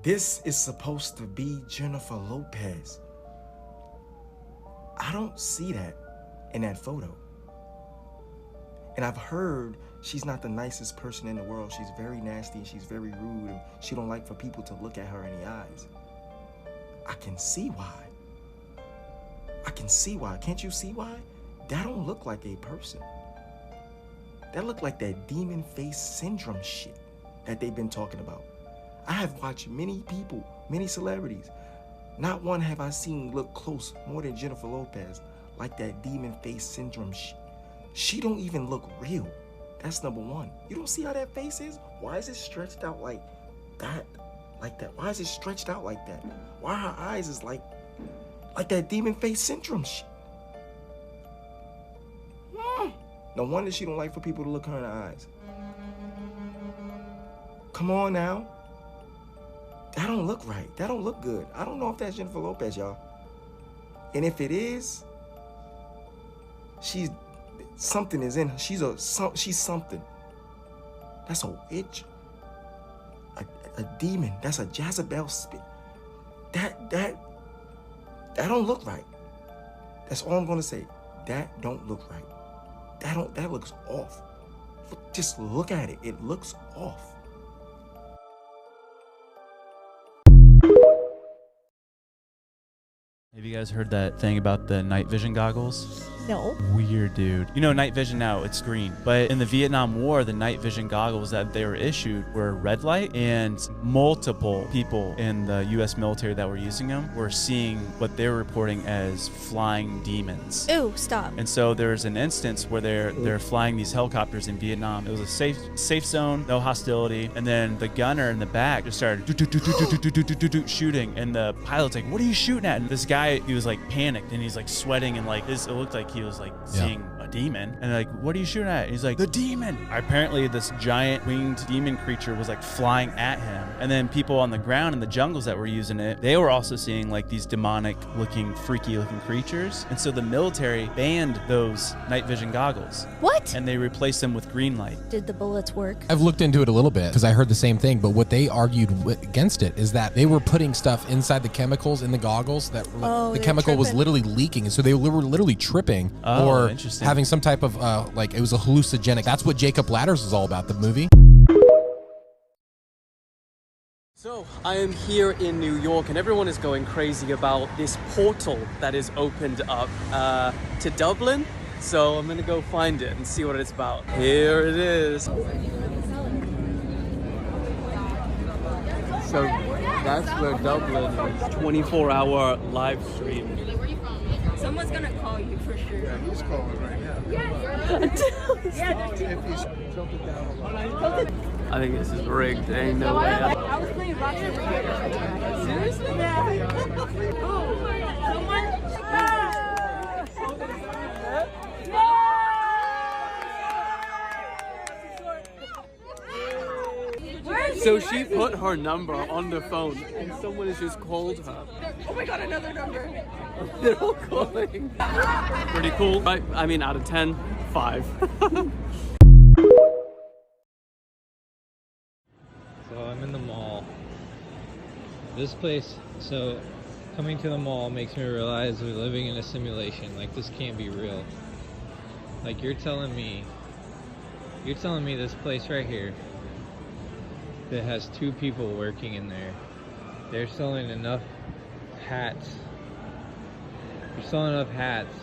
This is supposed to be Jennifer Lopez. I don't see that in that photo. And I've heard she's not the nicest person in the world. She's very nasty and she's very rude and she don't like for people to look at her in the eyes. I can see why. I can see why. Can't you see why? That don't look like a person. That look like that demon face syndrome shit that they've been talking about. I have watched many people, many celebrities. Not one have I seen look close more than Jennifer Lopez, like that demon face syndrome shit. She don't even look real. That's number one. You don't see how that face is? Why is it stretched out like that? Like that? Why is it stretched out like that? Why her eyes is like that demon face syndrome shit? No wonder she don't like for people to look her in the eyes. Come on now. That don't look right. That don't look good. I don't know if that's Jennifer Lopez, y'all. And if it is, something is in her. She's something. That's a witch. A demon. That's a Jezebel spirit. That don't look right. That's all I'm gonna say. That don't look right. That looks off. Just look at it. It looks off. Have you guys heard that thing about the night vision goggles? No. Weird, dude. You know, night vision now, it's green. But in the Vietnam War, the night vision goggles that they were issued were red light, and multiple people in the U.S. military that were using them were seeing what they were reporting as flying demons. Ooh, stop. And so there's an instance where they're flying these helicopters in Vietnam. It was a safe zone, no hostility. And then the gunner in the back just started shooting. And the pilot's like, "What are you shooting at?" And this guy, he was like panicked and he's like sweating and like it looked like he was like seeing a demon. And like, "What are you shooting at?" And he's like, "The demon." Apparently this giant winged demon creature was like flying at him. And then people on the ground in the jungles that were using it, they were also seeing like these demonic looking, freaky looking creatures. And so the military banned those night vision goggles. What? And they replaced them with green light. Did the bullets work? I've looked into it a little bit because I heard the same thing, but what they argued against it is that they were putting stuff inside the chemicals in the goggles that the chemical was literally leaking. And so they were literally tripping or having some type of like it was a hallucinogenic. That's what Jacob Ladders is all about, the movie. So I am here in New York and everyone is going crazy about this portal that is opened up to Dublin. So I'm gonna go find it and see what it's about. Here it is. So that's where Dublin is. 24-hour live stream. Someone's gonna call you for sure. Yeah, he's calling right now. I think this is rigged. There ain't no way. I was playing Roger. Seriously? Yeah. Oh, someone? So she put her number on the phone and someone has just called her. Oh my god, another number. They're all calling. Pretty cool. Right? I mean, out of 10, 5. So I'm in the mall. This place, so coming to the mall makes me realize we're living in a simulation. Like, this can't be real. Like, you're telling me this place right here that has 2 people working in there, they're selling enough hats. They're selling enough hats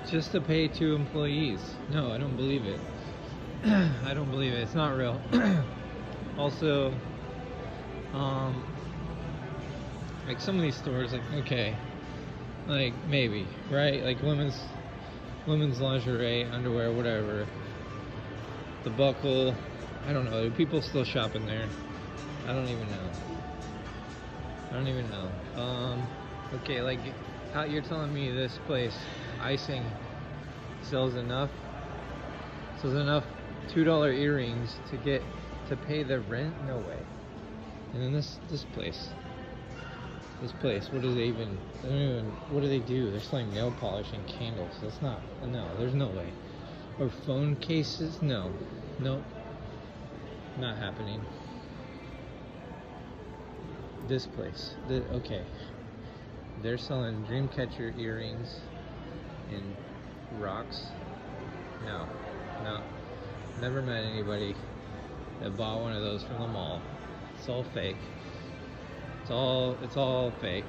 just to pay 2 employees. No, I don't believe it. I don't believe it. It's not real. Also, like some of these stores, like, okay, like maybe, right? Like women's lingerie, underwear, whatever. The Buckle, I don't know. Do people still shop in there? I don't even know. Okay, like how you're telling me this place, icing, sells enough $2 earrings to pay the rent? No way. And then this place, what do they what do they do? They're selling nail polish and candles. That's not, no, there's no way. Or phone cases? No, nope, not happening. this place. Okay. They're selling Dreamcatcher earrings and rocks. No. Never met anybody that bought one of those from the mall. It's all fake. It's all fake.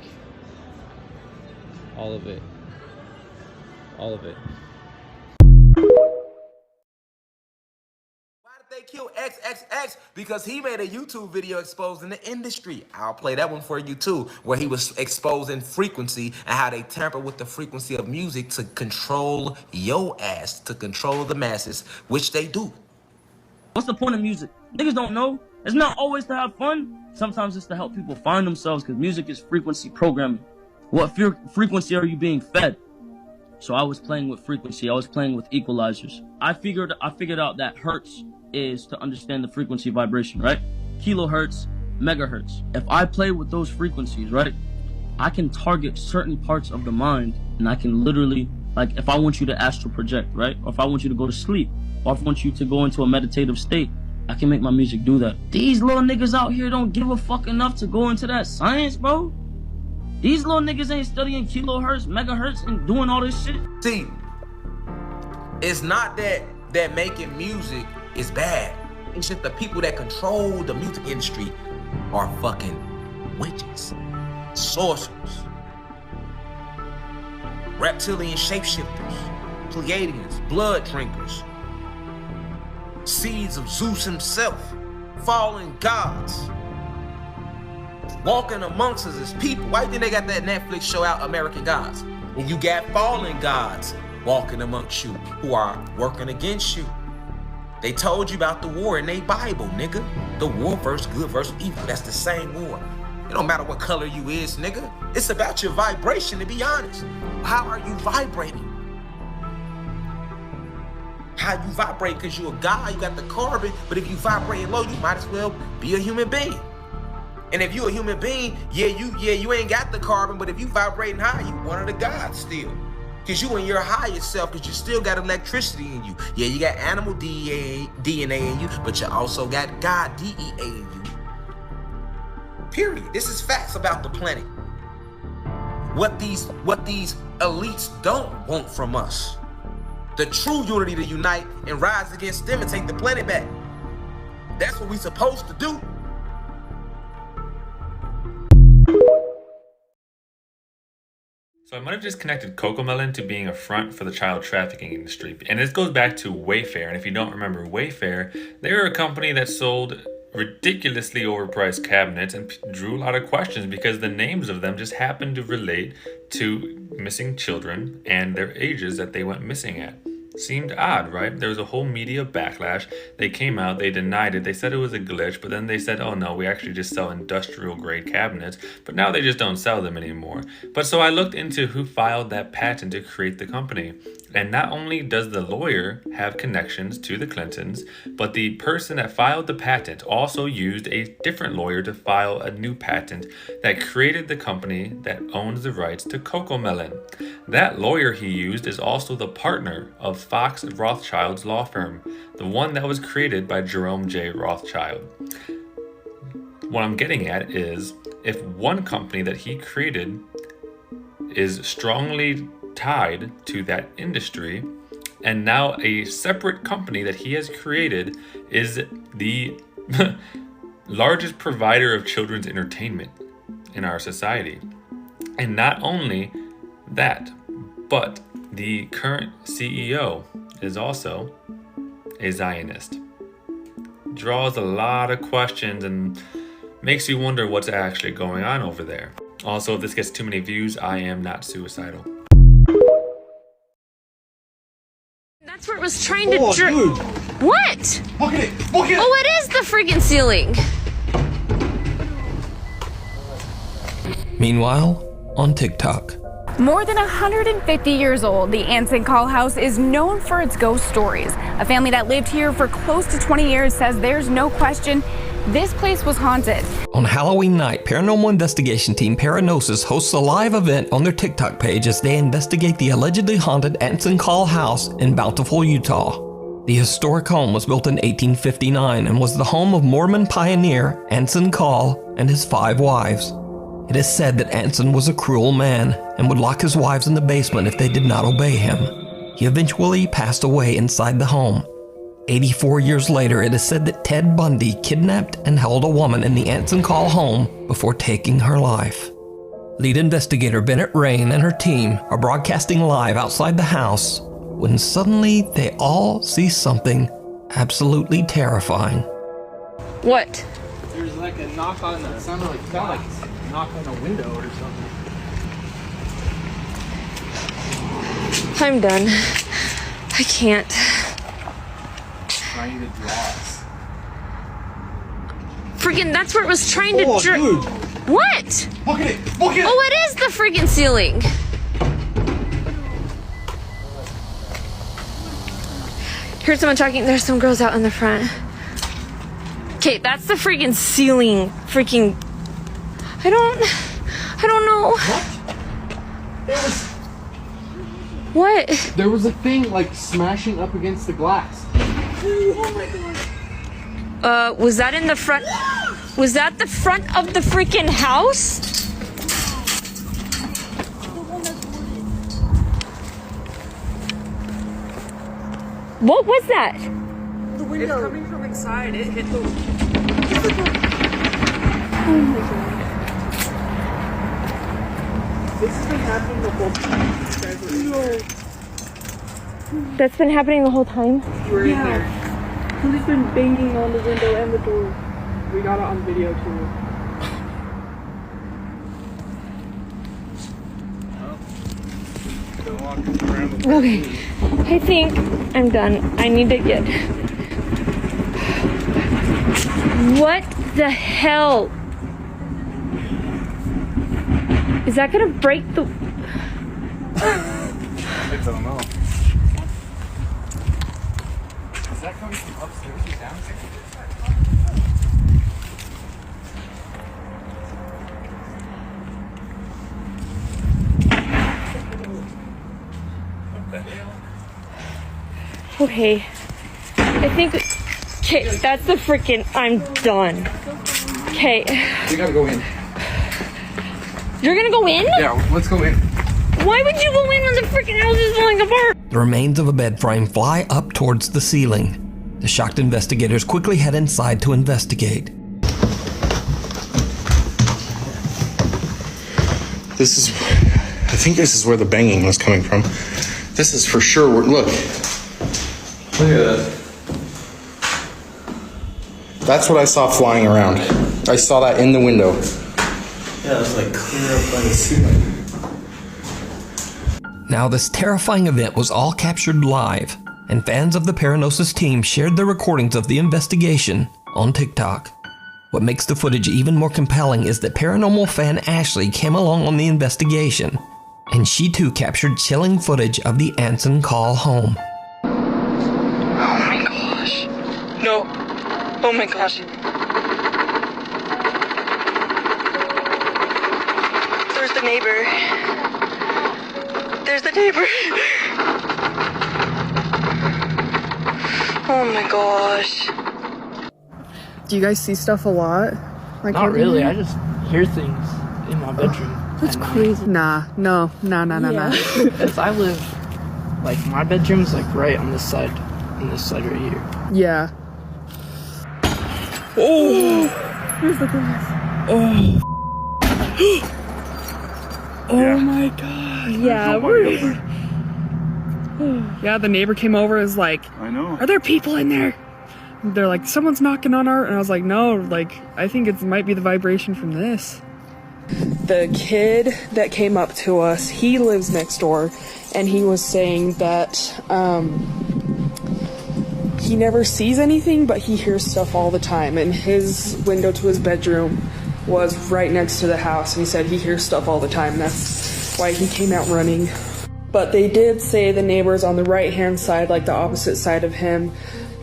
All of it. All of it. They kill XXX because he made a YouTube video exposing the industry. I'll play that one for you too, where he was exposing frequency and how they tamper with the frequency of music to control your ass, to control the masses, which they do. What's the point of music? Niggas don't know. It's not always to have fun. Sometimes it's to help people find themselves, because music is frequency programming. What frequency are you being fed? So I was playing with frequency. I was playing with equalizers. I figured out that hertz is to understand the frequency vibration, right? Kilohertz, megahertz. If I play with those frequencies, right, I can target certain parts of the mind, and I can literally, like, if I want you to astral project, right? Or if I want you to go to sleep, or if I want you to go into a meditative state, I can make my music do that. These little niggas out here don't give a fuck enough to go into that science, bro. These little niggas ain't studying kilohertz, megahertz, and doing all this shit. See, it's not that making music is bad. It's just the people that control the music industry are fucking witches, sorcerers, reptilian shapeshifters, Pleiadians, blood drinkers, seeds of Zeus himself, fallen gods, walking amongst us as people. Why do you think they got that Netflix show out, American Gods? And you got fallen gods walking amongst you who are working against you. They told you about the war in their Bible, nigga. The war versus good versus evil. That's the same war. It don't matter what color you is, nigga. It's about your vibration, to be honest. How are you vibrating? How you vibrate, because you're a god, you got the carbon, but if you vibrating low, you might as well be a human being. And if you're a human being, you ain't got the carbon, but if you vibrating high, you one of the gods still. Because you in your higher self, because you still got electricity in you. Yeah, you got animal DNA in you, but you also got God DEA in you. Period. This is facts about the planet. What these elites don't want from us. The true unity to unite and rise against them and take the planet back. That's what we supposed to do. So I might have just connected CoComelon to being a front for the child trafficking industry. And this goes back to Wayfair. And if you don't remember Wayfair, they were a company that sold ridiculously overpriced cabinets and drew a lot of questions because the names of them just happened to relate to missing children and their ages that they went missing at. Seemed odd, right? There was a whole media backlash. They came out, they denied it. They said it was a glitch, but then they said, oh no, we actually just sell industrial grade cabinets. But now they just don't sell them anymore. But so I looked into who filed that patent to create the company. And not only does the lawyer have connections to the Clintons, but the person that filed the patent also used a different lawyer to file a new patent that created the company that owns the rights to CoComelon. That lawyer he used is also the partner of Fox Rothschild's law firm, the one that was created by Jerome J. Rothschild. What I'm getting at is, if one company that he created is strongly tied to that industry, and now a separate company that he has created is the largest provider of children's entertainment in our society. And not only that, but the current CEO is also a Zionist. Draws a lot of questions and makes you wonder what's actually going on over there. Also, if this gets too many views, I am not suicidal. That's where it was trying to Dude. What? Look at it! Look at it! Oh, it is the freaking ceiling. Meanwhile, on TikTok. More than 150 years old, the Anson Call House is known for its ghost stories. A family that lived here for close to 20 years says there's no question this place was haunted. On Halloween night, paranormal investigation team Paranosis hosts a live event on their TikTok page as they investigate the allegedly haunted Anson Call House in Bountiful, Utah. The historic home was built in 1859 and was the home of Mormon pioneer Anson Call and his 5 wives. It is said that Anson was a cruel man and would lock his wives in the basement if they did not obey him. He eventually passed away inside the home. 84 years later, it is said that Ted Bundy kidnapped and held a woman in the Anson Call home before taking her life. Lead investigator Bennett Rain and her team are broadcasting live outside the house when suddenly they all see something absolutely terrifying. What? There's like a knock on the, sounded like a knock on a window or something. I'm done. I can't. Trying to draw us. Freaking, that's where it was trying to Dude. What? Look at it! Look at it! Oh, it is the freaking ceiling. Heard someone talking. There's some girls out in the front. Okay, that's the freaking ceiling. Freaking. I don't know. What? There was. What? There was a thing like smashing up against the glass. Oh my god. Was that in the front? Was that the front of the freaking house? What was that? The window. It's coming from inside. It hit the. Oh my god. This has been happening the whole time. That's been happening the whole time? You were in there. Somebody's been banging on the window and the door. We got it on video too. Okay, I think I'm done. I need to get... What the hell? Is that gonna break the... I don't know. Is that coming from upstairs or downstairs? Okay, I think... Okay, that's the freaking... I'm done. Okay. We gotta go in. You're gonna go in? Yeah, let's go in. Why would you go in when the freaking house is falling apart? The remains of a bed frame fly up towards the ceiling. The shocked investigators quickly head inside to investigate. This is, I think this is where the banging was coming from. This is for sure, look. Look at that. That's what I saw flying around. I saw that in the window. Yeah, it was like clear up by the ceiling. Now, this terrifying event was all captured live, and fans of the Paranosis team shared their recordings of the investigation on TikTok. What makes the footage even more compelling is that paranormal fan Ashley came along on the investigation, and she too captured chilling footage of the Anson Call home. Oh my gosh. No. Oh my gosh. There's the neighbor. There's the neighbor. Oh my gosh. Do you guys see stuff a lot? Like not really. I just hear things in my bedroom. That's crazy. Nah. Because I live, like, my bedroom's like right on this side right here. Yeah. Oh! Here's the glass. Oh. Oh my god. Yeah, yeah, the neighbor came over and was like, I know. Are there people in there? They're like, someone's knocking on our... And I was like, no, like, I think it might be the vibration from this. The kid that came up to us, he lives next door, and he was saying that he never sees anything, but he hears stuff all the time. And his window to his bedroom was right next to the house, and he said he hears stuff all the time. That's why he came out running. But they did say the neighbors on the right-hand side, like the opposite side of him,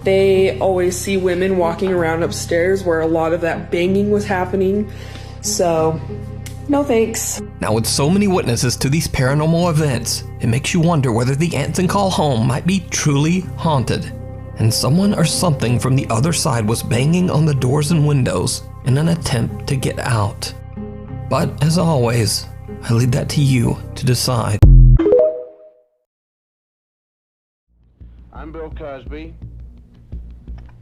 they always see women walking around upstairs where a lot of that banging was happening. So, no thanks. Now, with so many witnesses to these paranormal events, it makes you wonder whether the Anson Call home might be truly haunted. and someone or something from the other side was banging on the doors and windows in an attempt to get out. But as always, I leave that to you to decide. I'm Bill Cosby,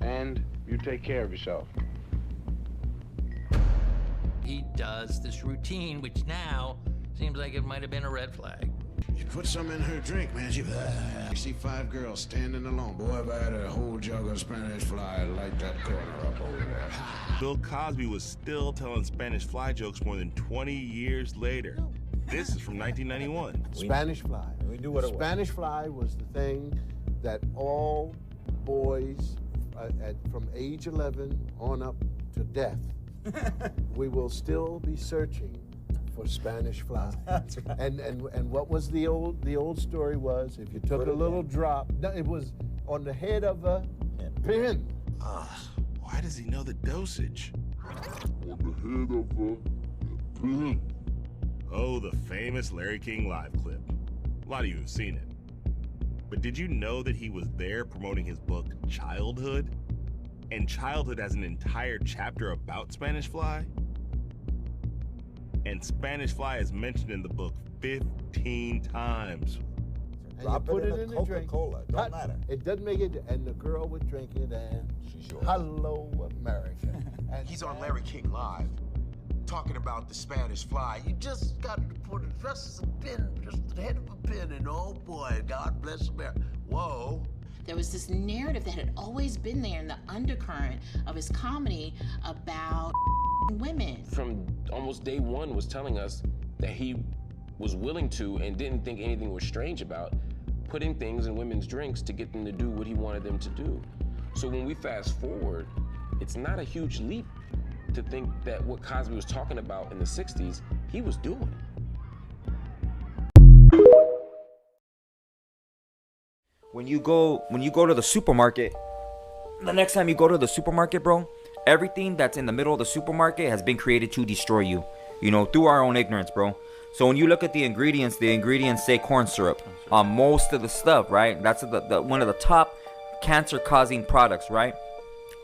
and you take care of yourself. He does this routine, which now seems like it might have been a red flag. You put some in her drink, man. You see 5 girls standing alone. Boy, if I had a whole jug of Spanish fly, I'd light that corner up over there. Bill Cosby was still telling Spanish fly jokes more than 20 years later. This is from 1991. Spanish fly. We knew what it was. Spanish fly was the thing that all boys from age 11 on up to death, we will still be searching for Spanish fly. That's right. And what was the old story was, if you took a little drop, no, it was on the head of a pin. Why does he know the dosage? On the head of a pin. Oh, the famous Larry King live clip. A lot of you have seen it. But did you know that he was there promoting his book, Childhood? And Childhood has an entire chapter about Spanish fly? And Spanish fly is mentioned in the book 15 times. And you put it in the drink. Coca-Cola, don't matter. It doesn't make it, and the girl would drink it, and she's yours. Hello, America. And he's on Larry King Live, talking about the Spanish fly. You just got to put it just as a pin, just the head of a pin, and oh boy, God bless America. Whoa. There was this narrative that had always been there in the undercurrent of his comedy about women. From almost day one was telling us that he was willing to and didn't think anything was strange about putting things in women's drinks to get them to do what he wanted them to do. So when we fast forward, it's not a huge leap to think that what Cosby was talking about in the 60s, he was doing. When you go to the supermarket, the next time you go to the supermarket, bro, everything that's in the middle of the supermarket has been created to destroy you, through our own ignorance, bro. So when you look at the ingredients say corn syrup on most of the stuff, right? That's the one of the top cancer-causing products, right?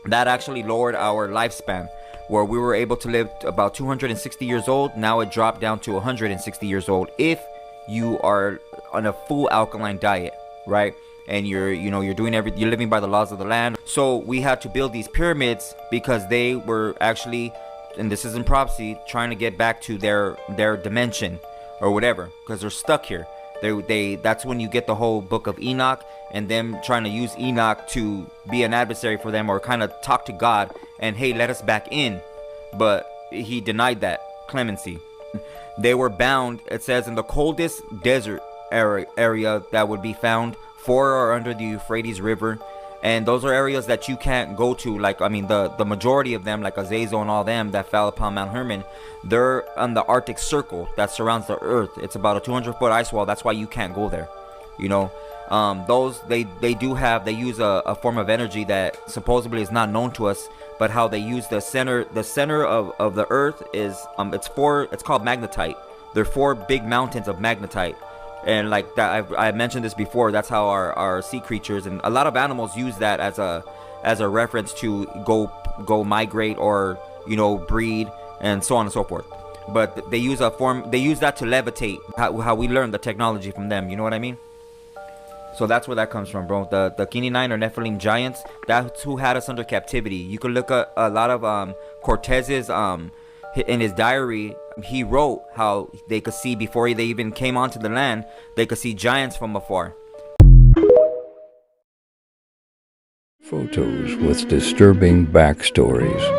That actually lowered our lifespan, where we were able to live about 260 years old. Now it dropped down to 160 years old if you are on a full alkaline diet, right? And you're living by the laws of the land. So we had to build these pyramids because they were actually, and this isn't prophecy, trying to get back to their dimension or whatever, because they're stuck here. That's when you get the whole book of Enoch and them trying to use Enoch to be an adversary for them, or kind of talk to God and, hey, let us back in. But he denied that clemency. They were bound, it says, in the coldest desert area that would be found, for or under the Euphrates River. And those are areas that you can't go to. The majority of them, like Azazel and all them that fell upon Mount Hermon, they're on the Arctic Circle that surrounds the earth. It's about a 200-foot ice wall. That's why you can't go there. They use a form of energy that supposedly is not known to us, but how they use the center of the earth is it's called magnetite. There are 4 big mountains of magnetite. And like that, I mentioned this before. That's how our sea creatures and a lot of animals use that as a reference to go migrate or breed and so on and so forth. But they use that to levitate. How we learn the technology from them. You know what I mean? So that's where that comes from, bro. The Kini-9 or Nephilim giants. That's who had us under captivity. You could look at a lot of Cortez's in his diary. He wrote how they could see, before they even came onto the land, they could see giants from afar. Photos with disturbing backstories.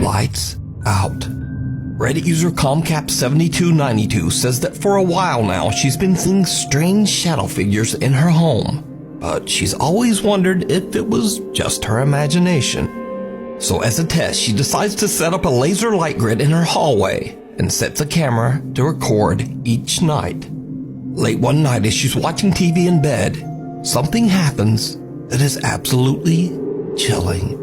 Lights out. Reddit user ComCap7292 says that for a while now she's been seeing strange shadow figures in her home, but she's always wondered if it was just her imagination. So as a test, she decides to set up a laser light grid in her hallway and sets a camera to record each night. Late one night as she's watching TV in bed, something happens that is absolutely chilling.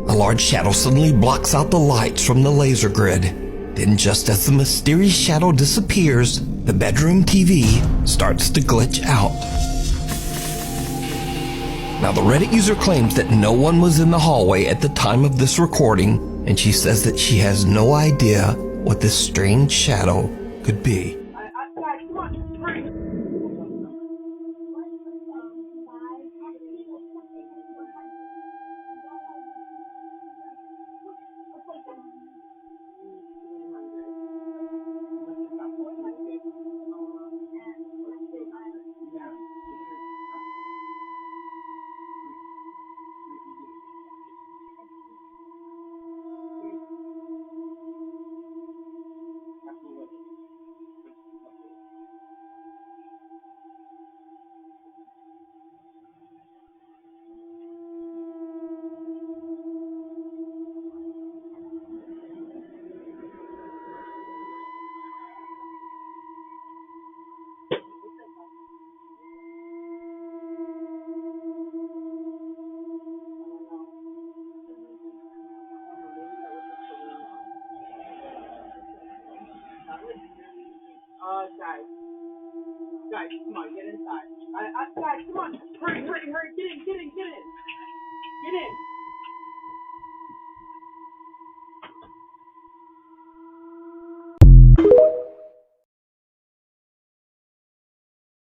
A large shadow suddenly blocks out the lights from the laser grid. Then just as the mysterious shadow disappears, the bedroom TV starts to glitch out. Now the Reddit user claims that no one was in the hallway at the time of this recording, and she says that she has no idea what this strange shadow could be. Guys, come on, get inside. Guys, come on. Hurry, get in. Get in.